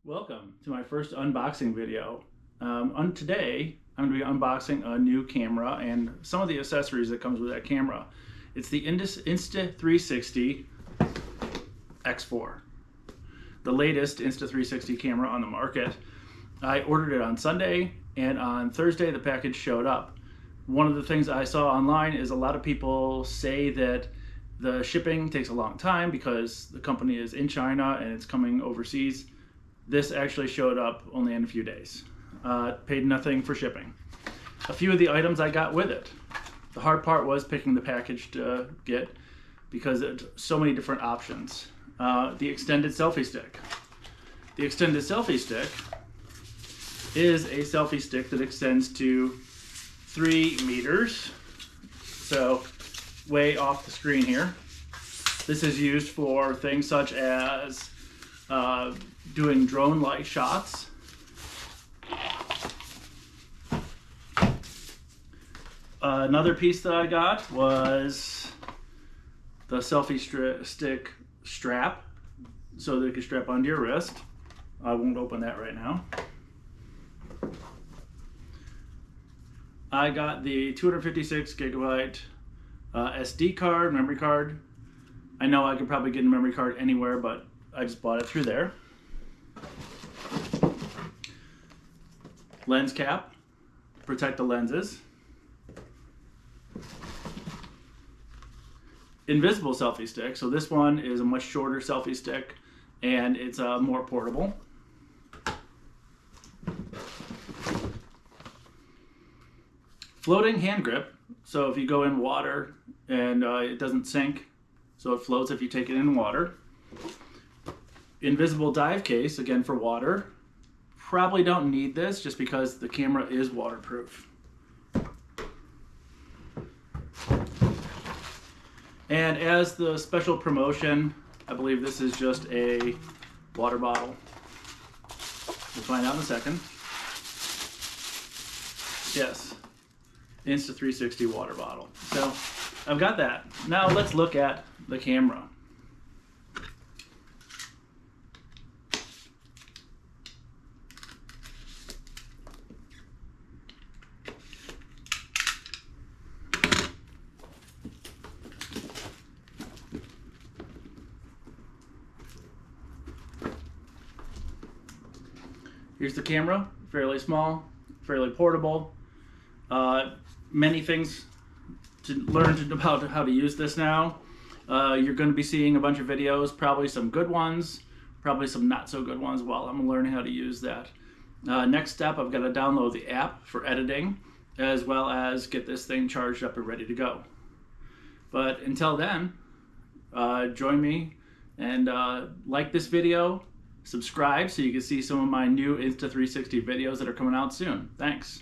Welcome to my first unboxing video. Today, I'm going to be unboxing a new camera and some of the accessories that comes with that camera. It's the Insta360 X4, the latest Insta360 camera on the market. I ordered it on Sunday, and on Thursday the package showed up. One of the things I saw online is a lot of people say that the shipping takes a long time because the company is in China and it's coming overseas. This actually showed up only in a few days. Paid nothing for shipping. A few of the items I got with it. The hard part was picking the package to get because it's so many different options. The extended selfie stick. The extended selfie stick is a selfie stick that extends to 3 meters. So way off the screen here. This is used for things such as doing drone-like shots. Another piece that I got was the selfie stick strap, so that it can strap onto your wrist. I won't open that right now. I got the 256 gigabyte SD card, memory card. I know I could probably get a memory card anywhere, but I just bought it through there. Lens cap, protect the lenses. Invisible selfie stick, so this one is a much shorter selfie stick and it's more portable. Floating hand grip, so if you go in water and it doesn't sink, so it floats if you take it in water. Invisible dive case, again for water. Probably don't need this just because the camera is waterproof. And as the special promotion, I believe this is just a water bottle. We'll find out in a second. Yes, Insta360 water bottle. So I've got that. Now let's look at the camera. Here's the camera, fairly small, fairly portable. Many things to learn about how to use this now. You're going to be seeing a bunch of videos, probably some good ones, probably some not so good ones while I'm learning how to use that. Next step, I've got to download the app for editing, as well as get this thing charged up and ready to go. But until then, join me and like this video. Subscribe so you can see some of my new Insta360 videos that are coming out soon. Thanks.